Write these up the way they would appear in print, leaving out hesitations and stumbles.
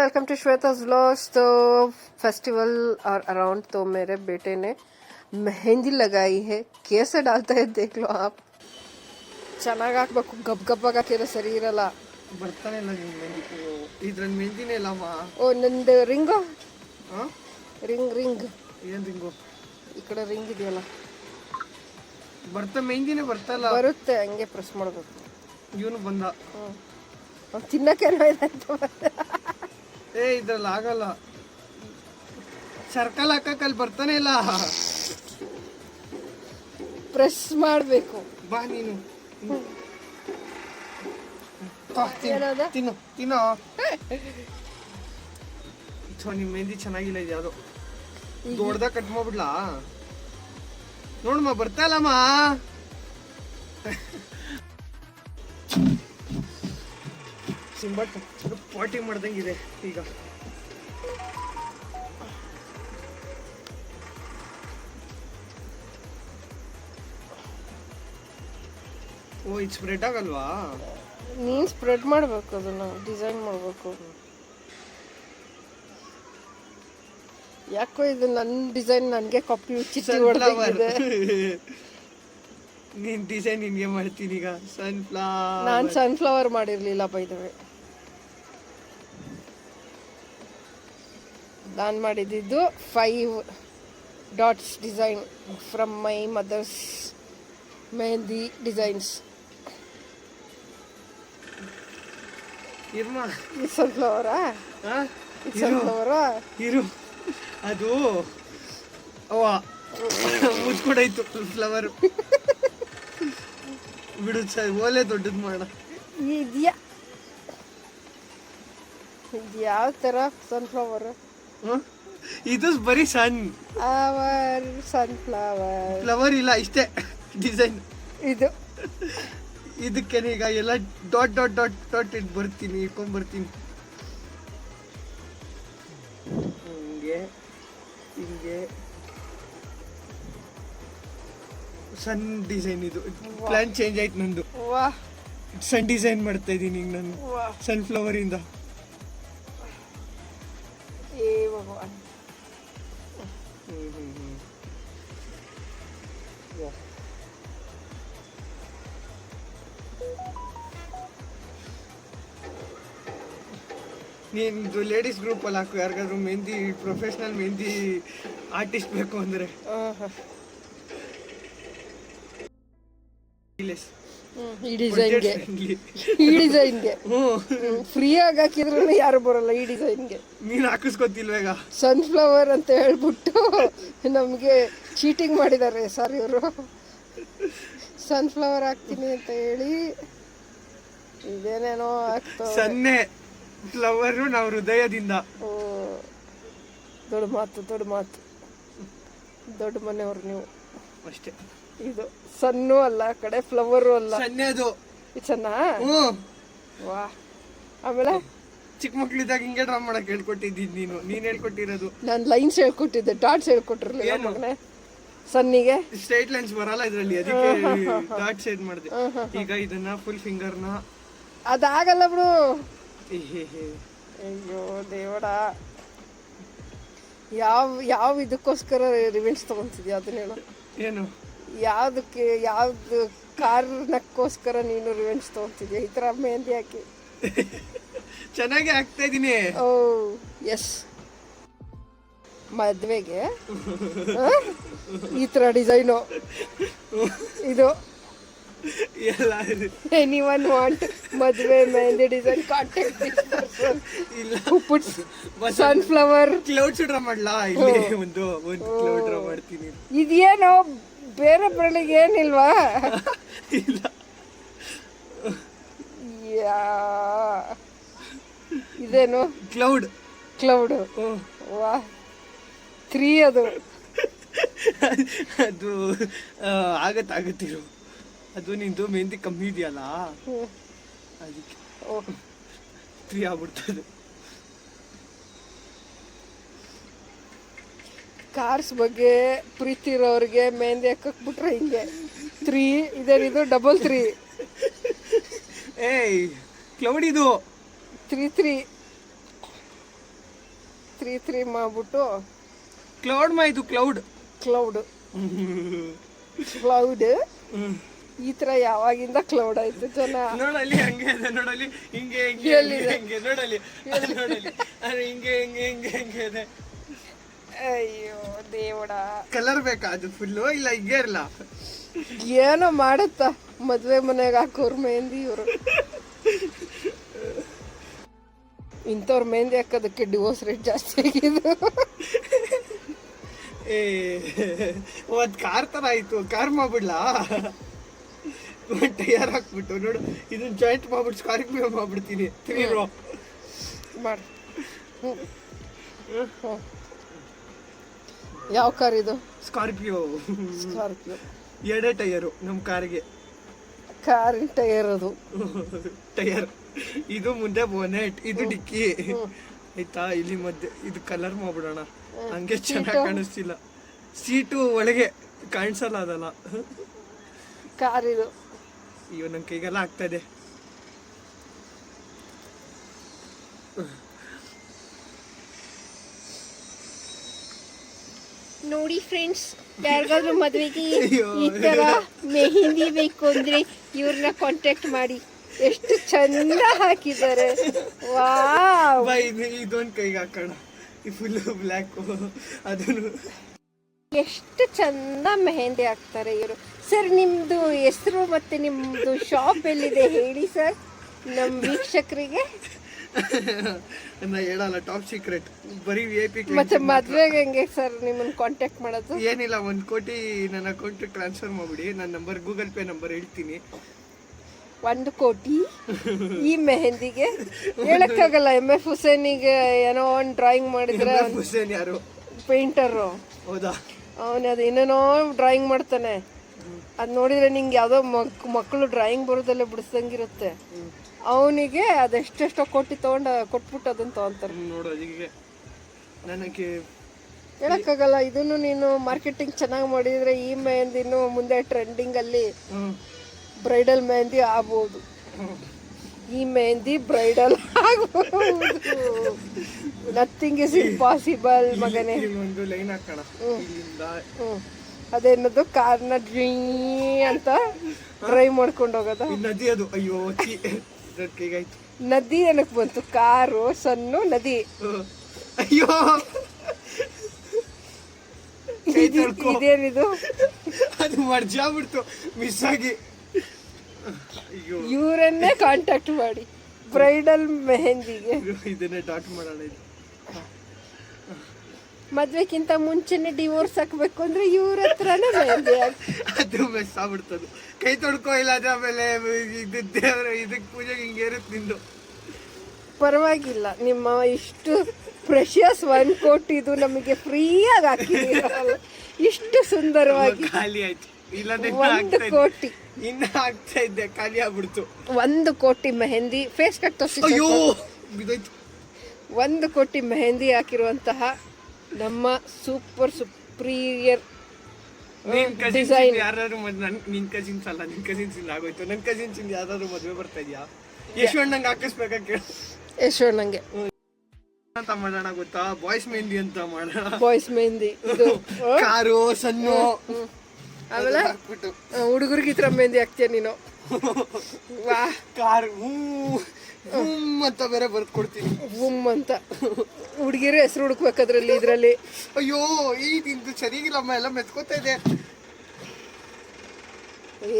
Welcome to श्वेता's vlogs. तो festival और अराउंड तो मेरे बेटे ने मेहंदी लगाई है। कैसे डालता है देख लो आप। ಚೆನ್ನಾಗಿ ಹಾಕ್ಬೇಕು, ಗಬ್ ಗಬ್ಬಾಗಿ ಹಾಕಿದ್ರೆ ಸರಿ ಇರಲ್ಲ. ಬರ್ತಾನೆ ಇಲ್ಲ ಮೆಹಂದಿ. ಇದ್ರಲ್ಲಿ ಮೆಹಂದಿನೇ ಇಲ್ಲಮ್ಮ. ಓ ನಂದು ರಿಂಗು, ಹಾಂ ರಿಂಗ್ ರಿಂಗ್ ಏನು ರಿಂಗು? ಈ ಕಡೆ ರಿಂಗ್ ಇದೆಯಲ್ಲ, ಬರ್ತಾ ಮೆಹಂದಿನೇ ಬರ್ತಲ್ಲ. ಬರುತ್ತೆ, ಹಂಗೆ ಪ್ರೆಸ್ ಮಾಡಬೇಕು. ಇವನು ಬಂದ. ಅವ್ನು ತಿನ್ನಕ್ಕೇನೋ ಇದೆ ಅಂತ ಇದ್ರಲ್ಲಿ ಆಗಲ್ಲ. ಸರ್ಕಲ್ ಹಾಕಕ್ಕಲ್ಲಿ ಬರ್ತಾನೆ ಇಲ್ಲ. ಪ್ರೆಸ್ ಮಾಡಬೇಕು. ಬಾ ನೀನು ಏನದ? ತಿನ್ನು ತಿನ್ನೋ. ನಿಮ್ಮ ಮೆಹಂದಿ ಚೆನ್ನಾಗಿಲ್ಲ, ಇದು ಯಾವುದು ದೊಡ್ಡದಾಗ ಕಟ್ ಮಾಡ್ಬಿಡ್ಲಾ? ನೋಡಮ್ಮ ಬರ್ತಾ ಇಲ್ಲಮ್ಮ. ಸಿಂಬಟ್ ಪಾರ್ಟಿ ಮಾಡ್ದಂಗಿದೆ ಈಗ. ಓ ಇದು ಸ್ಪ್ರೆಡ್ ಆಗಲ್ವಾ? ನೀನು ಸ್ಪ್ರೆಡ್ ಮಾಡಬೇಕು, ಅದನ್ನ ಡಿಸೈನ್ ಮಾಡಬೇಕು. ಯಾಕೋ ಇದು ನನ್ನ ಡಿಸೈನ್ ನನಗೆ ಕಾಪಿ ಚಿಟ್ಟಿ ಹೊಡೆದಿದೆ. ನೀನ್ ಡಿಸೈನ್ ನಿನ್ಗೆ ಮಾಡ್ತೀನಿ ಈಗ. ಸನ್ಫ್ಲವರ್. ನಾನು ಸನ್ಫ್ಲವರ್ ಮಾಡಿರಲಿಲ್ಲ ಬೈ ದ ವೇ. ನಾನು ಮಾಡಿದ್ದು 5 dots design from my mother's mehndi designs. ಇರ್ಮ ಈ ಸನ್ಫ್ಲವರಾ? ಸನ್ಫ್ಲವರಾ? ಇರು, ಅದು ಅವ ಮುಚ್ಕೊಡಾಯ್ತು ಫ್ಲವರ್. ಬಿಡು, ಓಲೆ ದೊಡ್ಡದು ಮಾಡ. ಇದೆಯಾ ಇದು ಯಾವ ಥರ ಸನ್ಫ್ಲವರ್? ಇದು ಬರೀ ಸನ್ ಅವರ್ ಸನ್ಫ್ಲವರ್ ಫ್ಲವರ್ ಇಲ್ಲ, ಇಷ್ಟೇ ಡಿಸೈನ್. ಇದು ಇದಕ್ಕೆ ಈಗ ಎಲ್ಲ ಡಾಟ್ ಡಾಟ್ ಡಾಟ್ ಡಾಟ್ ಇಟ್ಟು ಬರ್ತೀನಿ, ಇಟ್ಕೊಂಡ್ಬರ್ತೀನಿ. ಹಿಂಗೆ ಹಿಂಗೆ ಸನ್ ಡಿಸೈನ್. ಇದು ಪ್ಲಾನ್ ಚೇಂಜ್ ಆಯ್ತು ನಂದು. ವಾಹ್, ಸನ್ ಡಿಸೈನ್ ಮಾಡ್ತಾ ಇದ್ದೀನಿ ಈಗ ನಾನು ಸನ್ಫ್ಲವರ್ ಇಂದ. ಏ ಭಗವಾನ್. ನೀನು ಲೇಡೀಸ್ ಗ್ರೂಪ್ ಅಲ್ಲಿ ಹಾಕು, ಯಾರಿಗಾದ್ರು ಮೆಹಂದಿ ಪ್ರೊಫೆಷನಲ್ ಮೆಹಂದಿ ಆರ್ಟಿಸ್ಟ್ ಬೇಕು ಅಂದ್ರೆ. ಈ ಡಿಸೈನ್ಗೆ ಫ್ರೀಯಾಗಿ ಹಾಕಿದ್ರು ಯಾರು ಬರಲ್ಲ ಈ ಡಿಸೈನ್ಗೆ. ನೀನು ಹಾಕಿಸ್ಕೊತಿಲ್ವ ಈಗ? ಸನ್ಫ್ಲವರ್ ಅಂತ ಹೇಳ್ಬಿಟ್ಟು ನಮಗೆ ಚೀಟಿಂಗ್ ಮಾಡಿದ್ದಾರೆ ಸರ್ ಇವರು. ಸನ್ಫ್ಲವರ್ ಹಾಕ್ತೀನಿ ಅಂತ ಹೇಳಿ ಇದೇನೇನೋ ಆಗ್ತವೆ. ಸನ್ನೆ ಫ್ಲವರು ನಾವು ಹೃದಯದಿಂದ. ಓ, ದೊಡ್ಡ ಮಾತು ದೊಡ್ಡ ಮಾತು, ದೊಡ್ಡ ಮನೆಯವ್ರು ನೀವು ಅಷ್ಟೇ. ಇದು ಸಣ್ಣು ಅಲ್ಲ, ಕಡೆ ಫ್ಲವರು ಅಲ್ಲ, ಸನ್ನೆ ಅದು. ಚೆನ್ನ. ವಾ, ಆಮೇಲೆ ಚಿಕ್ಕ ಮಕ್ಳಿದ್ದಾಗ ಹಿಂಗೆ ಡ್ರಾ ಮಾಡಕ್ ಹೇಳ್ಕೊಟ್ಟಿದ್ದೀನಿ ನೀನ್ ಹೇಳ್ಕೊಟ್ಟಿರೋದು. ನಾನು ಲೈನ್ಸ್ ಹೇಳ್ಕೊಟ್ಟಿದ್ದೆ, ಡಾಟ್ಸ್ ಹೇಳ್ಕೊಟ್ಟಿರ್ಲಿಲ್ಲ ಮಗನೇ ಸನ್ನಿಗೆ. ಸ್ಟ್ರೈಟ್ ಲೈನ್ಸ್ ಬರಲ್ಲ ಇದ್ರಲ್ಲಿ, ಅದಕ್ಕೆ ಡಾಟ್ ಶೇಡ್ ಮಾಡಿದೆ. ಈಗ ಇದನ್ನ ಫುಲ್ ಫಿಂಗರ್ನ ಅದಾಗಲ್ಲ ಬಿಡು. ಅಯ್ಯೋ ದೇವಡ, ಯಾವ ಇದಕ್ಕೋಸ್ಕರ ರಿವೆಂಜ್ ತಗೊಂತಿದ್ಯಾ ಅದನ್ನ ಹೇಳು. ಏನು ಯಾವ್ದು ಕಾರಣಕ್ಕೋಸ್ಕರ ನೀನು ರಿವೆಂಜ್ ತಗೊಂತಿದ್ಯಾ ಈ ತರ ಮೆಹಂದಿ ಹಾಕಿ? ಚೆನ್ನಾಗಿ ಆಗ್ತಾ ಇದೀನಿ. ಓ ಎಸ್, ಮದ್ವೆಗೆ ಈ ತರ ಡಿಸೈನು ಇದು. ಎನಿವನ್ ವಾಂಟ್ ಮದ್ವೆ mehndi design, contact this person. ಇಲ್ಲ, ಹೂ ಪುಟ್ಸ್ ಸನ್ಫ್ಲವರ್. ಕ್ಲೌಡ್ಸ್ ಡ್ರಾ ಮಾಡ್ಲಾ? ಇಲ್ಲಿ ಒಂದು ಕ್ಲೌಡ್ ಡ್ರಾ ಮಾಡ್ತೀನಿ. ಇದೇನೋ ಬೇರೆ ಬೆಳಿಗ್ಗೆ ಏನಿಲ್ವಾ? ಇಲ್ಲ, ಇದೇನು ಕ್ಲೌಡ್. ವಾ, 3 ಅದು. ಅದು ಆಗತ್ತಿರು. ಅದು ನಿಂದು ಮೆಹಂದಿ ಕಮ್ಮಿ ಇದೆಯಲ್ಲ, ಅದಕ್ಕೆ 3 ಆಗ್ಬಿಡ್ತದೆ. ಕಾರ್ಸ್ ಬಗ್ಗೆ ಪ್ರೀತಿ ಇರೋರಿಗೆ ಮೆಹಂದಿ ಹಾಕಕ್ ಬಿಟ್ರೆ ಹಿಂಗೆ 3 ಇದೇನಿದು ಡಬಲ್ 3. ಏಯ್ ಕ್ಲೌಡ್ ಇದು 3 3 3 ಮಾಡ್ಬಿಟ್ಟು ಕ್ಲೌಡ್ ಇದು ಕ್ಲೌಡ್ ಕ್ಲೌಡ್ ಈ ತರ ಯಾವಾಗಿಂದ ಕ್ಲೌಡ್ ಆಯ್ತು ಜನ ನೋಡಲ್ಲಿ ಹಂಗೆ ಇದೆ ನೋಡಲ್ಲಿ ಹಿಂಗೆ ಹಿಂಗೆ ಹಿಂಗೆ ನೋಡಲ್ಲಿ ಅದು ನೋಡಲ್ಲಿ ಅದು ಹಿಂಗೆ ಹಿಂಗೆ ಹಿಂಗೆ ಹಿಂಗೆ ಇದೆ. ಅಯ್ಯೋ ದೇವಡ, ಕಲರ್ ಬೇಕಾ ಅದು ಫುಲ್ಲು ಇಲ್ಲ ಹಿಂಗೆ ಇರಲ್ಲ ಏನೋ ಮಾಡತ್ತ ಮದ್ವೆ ಮನೆಗೆ ಹಾಕೋರ್ ಮೆಹಂದಿ ಇವರು. ಇಂಥವ್ರ ಮೆಹಂದಿ ಹಾಕೋದಕ್ಕೆ ಡಿವೋರ್ಸ್ ರೇಟ್ ಜಾಸ್ತಿ ಆಗಿದೆ. ಏ ಒಂದ್ ಕಾರ್ ತರ ಆಯ್ತು, ಕಾರ್ ಮಾಡ್ಬಿಡ್ಲಾ ಒಂದ್ ಟೈರ್ ಹಾಕ್ಬಿಟ್ಟು ನೋಡು ಇದನ್ನ ಜಾಯಿಂಟ್ ಮಾಡ್ಬಿಟ್ಟು ಸ್ಕಾರ್ಪಿಯೋ ಮಾಡ್ಬಿಡ್ತೀನಿ 3 ರೋ ಮಾಡಿ. ಯಾವ ಕಾರ್ ಇದು? ಸ್ಕಾರ್ಪಿಯೋ. ಸ್ಕಾರ್ಪಿಯೋ. 2 ಟೈರು ನಮ್ಮ ಕಾರಿಗೆ. ಕಾರಿನ ಟೈರ್ ಅದು. ಟೈರ್ ಇದು ಮುಂದೆ ಬೋನೆಟ್, ಇದು ಡಿಕ್ಕಿ ಆಯ್ತಾ. ಇಲ್ಲಿ ಮಧ್ಯೆ ಇದು ಕಲರ್ ಮಾಡ್ಬಿಡೋಣ, ಹಂಗೆ ಚೆನ್ನಾಗಿ ಕಾಣಿಸ್ತಿಲ್ಲ. ಸೀಟು ಒಳಗೆ ಕಾಣಿಸಲ್ಲ ಅದಲ್ಲ. ಕಾರ್ ಇದು. ಅಯ್ಯೋ ನನ್ನ ಕೈಗೆಲ್ಲ ಆಗ್ತಾ ಇದೆ. ನೋಡಿ ಫ್ರೆಂಡ್ಸ್, ಯಾರಿಗಾದ್ರೂ ಮದ್ವೆಗೆ ಈ ತರ ಮೆಹಂದಿ ಬೇಕು ಅಂದ್ರೆ ಇವ್ರನ್ನ ಕಾಂಟ್ಯಾಕ್ಟ್ ಮಾಡಿ. ಎಷ್ಟು ಚಂದ ಹಾಕಿದ್ದಾರೆ. ವಾವ್, ಇದೊಂದು ಕೈಗೆ ಹಾಕೋಣ, ಫುಲ್ ಬ್ಲ್ಯಾಕ್ ಅದನ್ನು. ಎಷ್ಟು ಚಂದ ಮೆಹಂದಿ ಹಾಕ್ತಾರೆ ಇವರು. ಸರ್ ನಿಮ್ದು ಹೆಸರು ಮತ್ತೆ ನಿಮ್ದು ಶಾಪ್ ಎಲ್ಲಿದೆ ಹೇಳಿ ಸರ್ ನಮ್ಮ ವೀಕ್ಷಕರಿಗೆ. ಹೇಳಲ್ಲ, ಟಾಪ್ ಸೀಕ್ರೆಟ್, ಬರೀ VIP. ಮತ್ತೆ ಮದ್ವೆಗೆ ಹೆಂಗೆ ಸರ್ ನಿಮ್ಮನ್ನ ಕಾಂಟ್ಯಾಕ್ಟ್ ಮಾಡೋದು? ಏನಿಲ್ಲ, 1 ಕೋಟಿ ನನ್ನ ಅಕೌಂಟ್ ಟ್ರಾನ್ಸ್ಫರ್ ಮಾಡ್ಬಿಡಿ. ನನ್ನ ನಂಬರ್ ಗೂಗಲ್ ಪೇ ನಂಬರ್ ಹೇಳ್ತೀನಿ. 1 ಕೋಟಿ ಈ ಮೆಹಂದಿಗೆ ಹೇಳಕ್ಕಾಗಲ್ಲ. MF ಹುಸೇನಿಗೆ ಏನೋ ಒಂದು ಡ್ರಾಯಿಂಗ್ ಮಾಡಿದ್ರೆ, ಹುಸೇನ್ ಯಾರು? ಪೇಂಟರು. ಹೌದಾ? ಅವನು ಅದು ಏನೇನೋ ಡ್ರಾಯಿಂಗ್ ಮಾಡ್ತಾನೆ. ಅದು ನೋಡಿದ್ರೆ ನಿಂಗೆ ಯಾವುದೋ ಮಕ್ಕಳು ಡ್ರಾಯಿಂಗ್ ಬರೋದಲ್ಲೇ ಬಿಡಿಸ್ದಂಗಿರುತ್ತೆ. ಅವನಿಗೆ ಅದೆಷ್ಟೆಷ್ಟೋ ಕೋಟಿ ಕೊಟ್ಬಿಟ್ಟು ಅದನ್ನು ತಗೊಂತಾರೆ. ನೋಡು, ಅದಕ್ಕೆ ನನಗೆ ಹೇಳಕ್ಕಾಗಲ್ಲ. ಇದನ್ನು ನೀನು ಮಾರ್ಕೆಟಿಂಗ್ ಚೆನ್ನಾಗಿ ಮಾಡಿದ್ರೆ ಈ ಮೆಹಂದಿನೂ ಮುಂದೆ ಟ್ರೆಂಡಿಂಗ್ ಅಲ್ಲಿ ಬ್ರೈಡಲ್ ಮೆಹಂದಿ ಆಗ್ಬೋದು. ಈ ಮೆಹಂದಿ ಬ್ರೈಡಲ್ ಆಗ್ಬೋದು. ನಥಿಂಗ್ ಇಸ್ ಇಂಪಾಸಿಬಲ್ ಮಗನೇ. ಒಂದು ಲೈನ್ ಹಾಕೋಣ ಇಲ್ಲಿಂದ. ಅದೇನದು ಕಾರ್ನ ಡ್ರೀ ಅಂತ ಡ್ರೈವ್ ಮಾಡ್ಕೊಂಡು ಹೋಗೋದ. ನದಿ ಅದು. ಅಯ್ಯೋ ಕೈಗಾಯ್ತು. ನದಿ ಏನಕ್ಕೆ ಬಂತು? ಕಾರು ಸಣ್ಣ ನದಿ. ಅಯ್ಯೋ ಇದೇನಿದು? ಅದು ಮರ್ಜಾಗ್ಬಿಡ್ತು ಮಿಸ್ ಆಗಿ. ಇವರನ್ನೇ ಕಾಂಟ್ಯಾಕ್ಟ್ ಮಾಡಿ ಬ್ರೈಡಲ್ ಮೆಹಂದಿಗೆ. ಇದನ್ನೇ ಡಾಟ್ ಮಾಡೋಣ. ಇದು ಮದ್ವೆಕ್ಕಿಂತ ಮುಂಚೆನೆ ಡಿವೋರ್ಸ್ ಹಾಕ್ಬೇಕು ಅಂದ್ರೆ ಇವ್ರ ಹತ್ರನೇ ಮೆಹಂದಿ ಅದು ಮಿಸ್ ಆಗ್ಬಿಡ್ತದು. ಕೈ ತೊಡ್ಕೋ, ಇಲ್ಲ ಆಮೇಲೆ ಇದು ದೇವರ ಇದಕ್ಕೆ ಪೂಜೆಗೆ ಹಿಂಗೆ ಇರುತ್ತೆ ನಿಂದು. ಪರವಾಗಿಲ್ಲ, ನಿಮ್ಮ ಇಷ್ಟು ಪ್ರೆಷಿಯಸ್ 1 ಕೋಟಿ ಇದು ನಮಗೆ ಫ್ರೀಯಾಗಿ ಹಾಕಿದ್ದೀರಲ್ಲ, ಇಷ್ಟು ಸುಂದರವಾಗಿ. ಖಾಲಿ ಆಯ್ತು. ಇಲ್ಲ 1 ಕೋಟಿ ಇನ್ನ ಆಗ್ತಾ ಇದ್ದೆ, ಖಾಲಿ ಆಗ್ಬಿಡ್ತು. 1 ಕೋಟಿ ಮೆಹಂದಿ ಫೇಸ್ ಕಟ್ ತೋರಿಸಿ. ಅಯ್ಯೋ ಬಿದೋಯ್ತು. 1 ಕೋಟಿ ಮೆಹಂದಿ ಹಾಕಿರುವಂತಹ ನಮ್ಮ ಸೂಪರ್ ಸುಪ್ರೀರಿಯರ್ ಡಿಸೈನ್. ಯಾರು ನಿನ್ ಕಸಿನ್ಸ್ ಅಲ್ಲ, ನಿನ್ ಕಸಿನ್ಸ್ ಇಂದ ಆಗೋಯ್ತು. ನನ್ ಕಸಿನ್ಸ್ ಇಂದ ಯಾವ್ದಾದ್ರು ಮದ್ವೆ ಬರ್ತಾ ಇದೆಯಾ? ಯಶವಣ್ಣಂಗೆ ಹಾಕಿಸ್ಬೇಕಾ ಕೇಳ. ಯಶವಣ್ಣಂಗೆ ಅಂತ ಮಾಡೋಣ ಗೊತ್ತಾ? ಬಾಯ್ಸ್ ಮೆಹಂದಿ ಅಂತ ಮಾಡೋಣ. ಬಾಯ್ಸ್ ಮೆಹಂದಿ ಇದು ಕಾರು ಸಣ್ಣ. ಆಮೇಲೆ ಹುಡುಗರಿಗೆ ಈ ತರ ಮೆಹಂದಿ ಹಾಕ್ತೀಯ ನೀನು. ವಾ, ಕಾರ್ ಅಂತ ಬೇರೆ ಬರ್ದು ಕೊಡ್ತೀನಿ. ಅಂತ ಹುಡುಗಿರು ಹೆಸರು ಹುಡುಕ್ಬೇಕದ್ರಲ್ಲಿ ಇದ್ರಲ್ಲಿ. ಅಯ್ಯೋ ಇದು ಸರಿಗಿಲ್ಲಮ್ಮ, ಎಲ್ಲ ಮೆತ್ಕೋತಾ ಇದೆ.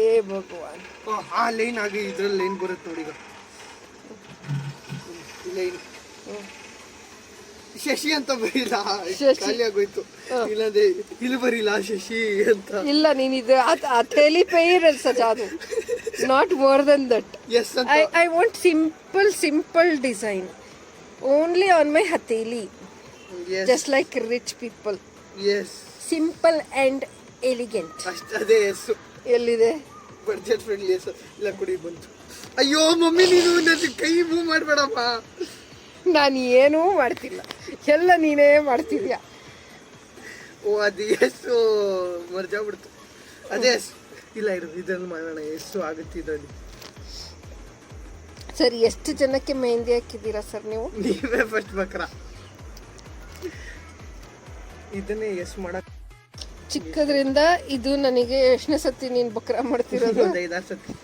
ಏ ಭಗವಾನ್, ಆ ಲೈನ್ ಆಗಿ ಇದ್ರಲ್ಲಿ ಲೈನ್ ಬರುತ್ತೆ ನೋಡಿ. ಈಗ ಲೈನ್ ಶಶಿ ಅಂತ ಬರೀಲ್ಲ, ಖಾಲಿ ಆಗೋಯ್ತು. ಇಲ್ಲಂದ್ರೆ ಇಲ್ಲಿ ಬರೀಲ್ಲ ಶಶಿ ಅಂತ. ಇಲ್ಲ, ನೀನ್ ಇದು ಹಥೇಲಿ ಪೇರ್ ಸಜಾದು, not more than that. Yes, I want simple design only on my ಹಥೇಲಿ, just like rich people. Yes, simple and elegant. ಅದೇ ಎಸ್. ಎಲ್ಲಿದೆ ಬಡ್ಜೆಟ್ ಫ್ರೆಂಡ್ಲಿ ಎಸ್? ಇಲ್ಲ ಕುಡಿ ಬಂತು. ಅಯ್ಯೋ ಮಮ್ಮಿ, ನೀನು ನನ್ನ ಕೈ ಮೂವ್ ಮಾಡಬೇಡಪ್ಪ. ನಾನು ಏನೂ ಮಾಡ್ತಿಲ್ಲ, ಎಲ್ಲ ನೀನೇ ಮಾಡ್ತಿದ್ಯಾ. ಓ ಅದು ಎಷ್ಟು ಮರ್ಜಾಗ್ಬಿಡ್ತು. ಅದೇ ಇಲ್ಲ ಇರು, ಇದನ್ನು ಮಾಡೋಣ. ಎಷ್ಟು ಆಗುತ್ತೆ ಇದರಲ್ಲಿ? ಸರ್, ಎಷ್ಟು ಜನಕ್ಕೆ ಮೆಹಂದಿ ಹಾಕಿದ್ದೀರಾ ಸರ್ ನೀವು? ನೀವೇ ಫಸ್ಟ್ ಬಕ್ರ. ಇದನ್ನೇ ಎಸ್ ಮಾಡಕ್ ಚಿಕ್ಕದ್ರಿಂದ ಇದು ನನಗೆ ಎಷ್ಟನೇ ಸತಿ ನೀನು ಬಕ್ರಾ ಮಾಡ್ತಿರೋದು. ಒಂದು 5-6 ಸತಿ.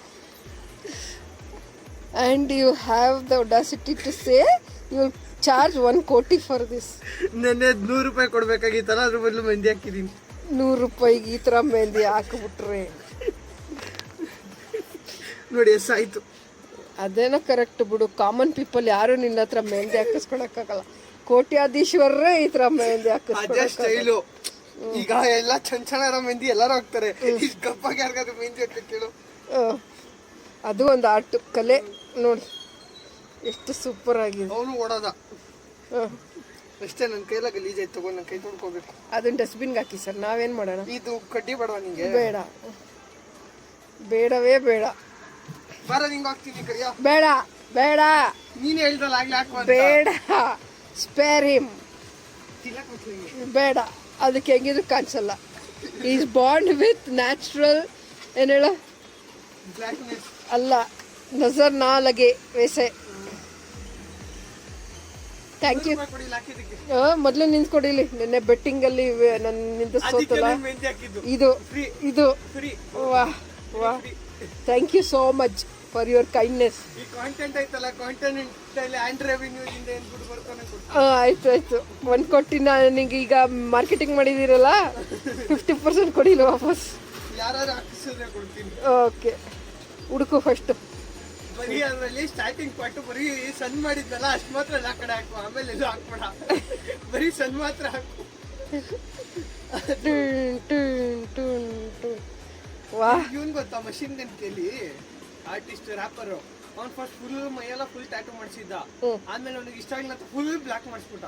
And you have the audacity to say you will charge 1 ಕೋಟಿ for this. ನೆನ್ನೆ 100 ರೂಪಾಯಿ ಕೊಡ್ಬೇಕಾಗಿತ್ತಲ್ಲ, ಅದ್ರ ಬದಲು ಮೆಹಂದಿ ಹಾಕಿದೀನಿ. 100 ರೂಪಾಯಿಗೆ ಈ ಥರ ಮೆಹಂದಿ ಹಾಕ್ಬಿಟ್ರೆ ನೋಡಿ ಎಸ್ ಆಯ್ತು. ಅದೇನೋ ಕರೆಕ್ಟ್ ಬಿಡು. ಕಾಮನ್ ಪೀಪಲ್ ಯಾರು ನಿನ್ನ ಹತ್ರ ಮೆಹಂದಿ ಹಾಕಿಸ್ಕೊಳಕ್ಕಾಗಲ್ಲ. ಕೋಟ್ಯಾಧೀಶ್ವರರೇ ಈ ಥರ ಮೆಹಂದಿ ಅದೇ ಹಾಕಿಸ್ಕೊಳಕ್. ಸ್ಟೈಲು. ಈಗ ಎಲ್ಲ ಚಂಚನ ಮೆಹಂದಿ ಎಲ್ಲರೂ ಹಾಕ್ತಾರೆ. ಇಷ್ಟು ಕಪ್ಪಾಗಿ ಯಾರಿಗಾದ್ರು ಮೆಹಂದಿ ಹಾಕಕ್ಕೆ ಕೇಳು. ಅದು ಒಂದು ಆರ್ಟ್ ಕಲೆ ನೋಡಿ ಎಷ್ಟು ಸೂಪರ್ ಆಗಿದೆ. ಅವನು ಓಡೋದ ಅಷ್ಟೇ. ನನ್ನ ಕೈಲ ಗಲೀಜ್ ಆಯ್ತು, ತಗೊಂಡು ನನ್ನ ಕೈ ತೊಳ್ಕೋಬೇಕು. ಅದನ್ನ ಡಸ್ಟ್ಬಿನ್ಗೆ ಹಾಕಿ ಸರ್, ನಾವೇನು ಮಾಡೋಣ? ಇದು ಕಡ್ಡಿ ಬೇಡವಾ ನಿಂಗೆ? ಬೇಡ, ಬೇಡವೇ ಬೇಡ. ಬಾರ ನಿಂಗೆ ಹಾಕ್ತೀನಿ ಕರಿಯ. ಬೇಡ ಬೇಡ, ನೀನು ಹೇಳ್ದಲ್ಲ ಆಗ್ಲೇ ಹಾಕುವ. ಬೇಡ, ಸ್ಪೇರ್ ಹಿಮ್. ಬೇಡ, ಅದಕ್ಕೆ ಹೆಂಗಿದ್ರು ಕಾಣಿಸಲ್ಲ. ಈಸ್ ಬಾಂಡ್ ವಿತ್ ನ್ಯಾಚುರಲ್ ಏನು ಹೇಳ ಬ್ಲ್ಯಾಕ್ನೆಸ್ ಅಲ್ಲ, ನಜರ್ ನಾ ಲಗೆ ವೈಸೆ. Thank you. ಮೊದಲು ನಿಂತ್ಕೊಡಿಲಿ. ನಿನ್ನೆ ಬೆಟ್ಟಿಂಗಲ್ಲಿ ನನ್ನಿಂದ ಸೋತಲ್ಲ. ಇದು ಇದು ವಾಹ್ ವಾಹ್, thank you so much for your kindness. ಈ ಕಾಂಟೆಂಟ್ ಐತಲ್ಲ, ಕಾಂಟೆಂಟ್ ಅಲ್ಲಿ ಆ್ಯಂಡ್ ರೆವಿನ್ಯೂ ಇಂದ ಏನು ದುಡ್ಡು ಬರ್ತಾನೆ ಕೊಡು. ಆಯ್ತು ಆಯ್ತು. 1 ಕೋಟಿ ನನಗೆ ಈಗ ಮಾರ್ಕೆಟಿಂಗ್ ಮಾಡಿದ್ದೀರಲ್ಲ, 50% ಕೊಡಿಲ್ಲ ವಾಪಸ್. ಯಾರು ಹಾಕಿಸಿದ್ರೆ ಕೊಡ್ತೀನಿ. ಓಕೆ, ಹುಡುಕು ಫಸ್ಟು. ಬರೀ ಅದರಲ್ಲಿ ಸ್ಟಾರ್ಟಿಂಗ್ ಪಾರ್ಟ್ ಬರೀ ಸಣ್ಣ ಮಾಡಿದ್ನಲ್ಲ ಅಷ್ಟು ಮಾತ್ರ ಆ ಕಡೆ ಹಾಕು, ಆಮೇಲೆ ಇದು ಹಾಕ್ಬೇಡ. ಬರೀ ಸಣ್ಣ ಮಾತ್ರ ಹಾಕು. ವಾಹ್, ಇವನ್ ಗೊತ್ತಾ ಮಷಿನ್ ಗನ್ ಕೇಳಿ ಆರ್ಟಿಸ್ಟ್ ರ್ಯಾಪರ್. ಅವ್ನು ಫಸ್ಟ್ ಫುಲ್ ಮೈಯೆಲ್ಲ ಫುಲ್ ಟ್ಯಾಟೂ ಮಾಡಿಸಿದ್ದ. ಆಮೇಲೆ ಅವನಿಗೆ ಇಷ್ಟ ಆಗಿಲ್ಲ ಅಂತ ಫುಲ್ ಬ್ಲಾಕ್ ಮಾಡಿಸ್ಬಿಟ್ಟ.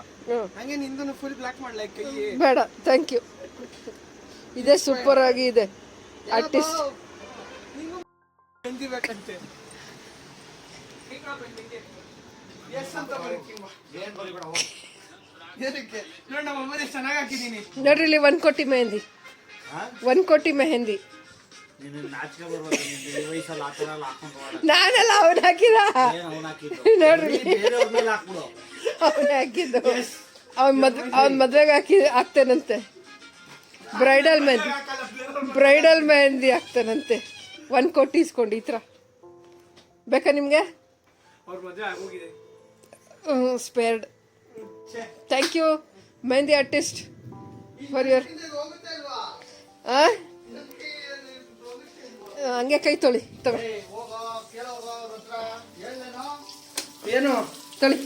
ಹಂಗೆ ನಿಂದು ಫುಲ್ ಬ್ಲಾಕ್ ಮಾಡ್ಲೈಕ್ ಕೈ. ಬೇಡ, ಥ್ಯಾಂಕ್ ಯು. ಇದೇ ಸೂಪರ್ ಆಗಿ ಇದೆ. ಆರ್ಟಿಸ್ಟ್ ಬೇಕಂತೆ. ಏನಕ್ಕೆ ನೋಡಿ, ನಮ್ಮ ಅಮ್ಮನೇ ಚೆನ್ನಾಗಿ ಹಾಕಿದೀನಿ ನೋಡ್ರಿ ಇಲ್ಲಿ 1 ಕೋಟಿ ಮೆಹಂದಿ. 1 ಕೋಟಿ ಮೆಹಂದಿ ನಾನೆಲ್ಲ ಅವನ್ ಹಾಕಿದ. ನೋಡ್ರಿ ಅವನ್ ಹಾಕಿದ್ದು. ಅವನ್ ಮದ್ವೆಗೆ ಹಾಕ್ತೇನಂತೆ. ಬ್ರೈಡಲ್ ಮೆಹಂದಿ ಹಾಕ್ತಾನಂತೆ. 1 ಕೋಟಿ ಇಸ್ಕೊಂಡು ಈ ಥರ ಬೇಕಾ ನಿಮಗೆ? Spared. Thank you mehndi artist for your. ಹಂಗೆ ಕೈ ತೊಳಿ ತಗೊಳ್ಳಿ. ಏನು ತೊಳಿ.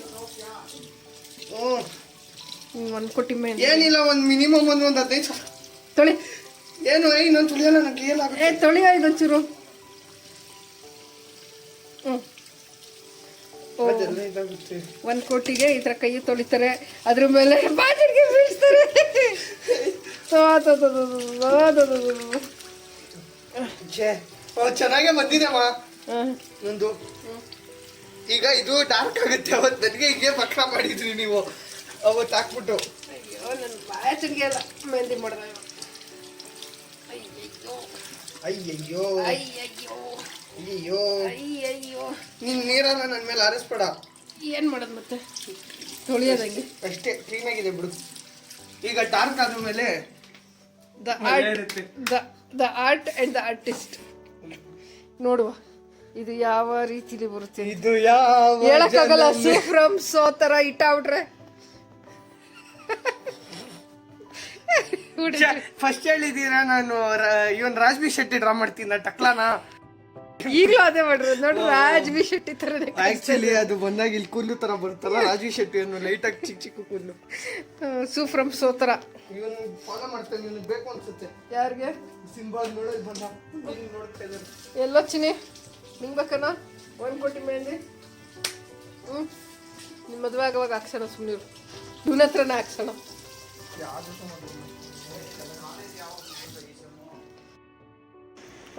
1 ಕೋಟಿ ಮೆಹಂದಿ ಏನಿಲ್ಲ, ಒಂದು ಮಿನಿಮಮ್ ಒಂದು 15 ತೊಳಿ. ಏನು ನಾನು ತುಳಿಯಲ್ಲ, ನನಗೆ ಏನಾಗುತ್ತೆ? ತೊಳಿ ಇದೊಂಚೂರು. 1 ಕೋಟಿಗೆ ಈ ಥರ ಕೈ ತೊಳಿತಾರೆ, ಅದ್ರ ಮೇಲೆ ಬಾಜಿಗೆ ಬೀಳ್ತಾರೆ. ಚೆನ್ನಾಗೇ ಬಂದಿದೆಮ್ಮ ನಂದು. ಈಗ ಇದು ಡಾರ್ಕ್ ಆಗುತ್ತೆ. ಅವತ್ತು ನನಗೆ ಹೀಗೆ ಬಕ್ರ ಮಾಡಿದ್ರಿ ನೀವು ಅವತ್ತು ಹಾಕ್ಬಿಟ್ಟು. ಅಯ್ಯೋ, ನನ್ನ ಬಾಚಿಗೆ ಎಲ್ಲ ಮೆಹಂದಿ ಮಾಡಿದ. ಅಯ್ಯಯ್ಯೋ ಅಯ್ಯಯ್ಯೋ ಅಯ್ಯಯ್ಯೋ ಅಯ್ಯಯ್ಯೋ. ನೀನ್ ನೀರನ್ನ ನನ್ನ ಮೇಲೆ ಹಾರಿಸ್ಬೇಡ. ಏನ್ ಮಾಡೋದು ಮತ್ತೆ? ತೊಳಿಯೋದಂಗೆ ಅಷ್ಟೇ, ಕ್ಲೀನ್ ಆಗಿದೆ ಬಿಡು. ಈಗ ಡಾರ್ಕ್ ಆದ ಮೇಲೆ the art and the artist ನೋಡುವ ಇದು ಯಾವ ರೀತಿಲಿ ಬರುತ್ತೆ. ಇದು ಯಾವ ಹೇಳಕ್ಕಾಗಲ್ಲ. ಫ್ರಮ್ ಸೋ ತರ ಇಟ್ಟಾಬಿಟ್ರೆ ಫಸ್ಟ್ ಹೇಳಿದೀರಾ ನಾನು ಇವನ್ ರಾಜ್ಬಿ ಶೆಟ್ಟಿ ಡ್ರಾ ಮಾಡ್ತೀನಿ ಟಕ್ಲಾನ. ಈಗಲೂ ಅದೇ ಮಾಡ್ರಿ ನೋಡಿ, ರಾಜ್ಬಿ ಶೆಟ್ಟಿ ತರ. ಆಕ್ಚುಲಿ ಅದು ಬಂದಾಗ ಇಲ್ಲಿ ಕೂದಲು ತರ ಬರುತ್ತಲ್ಲ, ರಾಜ್ಬಿ ಶೆಟ್ಟಿ ಅನ್ನು ಲೈಟ್ ಆಗಿ ಚಿಕ್ಕ ಚಿಕ್ಕ ಕೂದಲು. ಫ್ರಮ್ ಸೋ ತರ ಇವನ್ ಫಾಲೋ ಮಾಡ್ತಾನೆ. ಇವನಿಗೆ ಬೇಕು ಅನ್ಸುತ್ತೆ. ಯಾರಿಗೆ? ಸಿಂಬಾಲ್ ನೋಡೋದು ಬಂದ ನೋಡ್ತಾ ಇದ್ದಾರೆ. ಎಲ್ಲೋ ಚಿನಿ ನಿಂಗೆ ಬೇಕನ 1 ಕೋಟಿ ಮೆಹಂದಿ? ನಿಮ್ಮ ಮದುವೆ ಆಗುವಾಗ ಹಾಕ್ಸೋಣ. ಸುಮ್ಮನೆ ಇವನ ಹತ್ರನೇ ಹಾಕ್ಸೋಣ.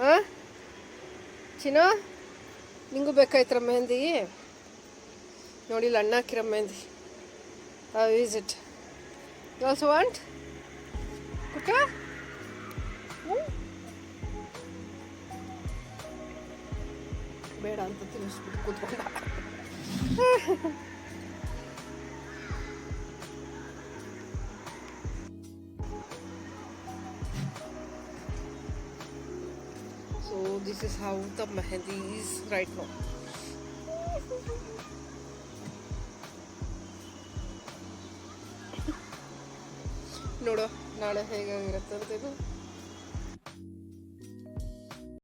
ಹಾಂ ಚಿನ್ನೋ, ನಿಂಗೂ ಬೇಕಾಯ್ತರ ಮೆಹಂದಿ? ನೋಡಿಲ್ಲ ಅಣ್ಣ ಹಾಕಿರೋ mehndi. How is it? You also want ಕುಕ್ಕ? ಬೇಡ ಅಂತ ತಿನ್ನಿಸ್ಬಿಟ್ಟು ಕೂತ್ಕೊಂಡ. This is how the mehndi is right no. ನೋಡು ನಾಳೆ ಹೇಗಾಗಿರುತ್ತೆ ಅಂತ ಇದು.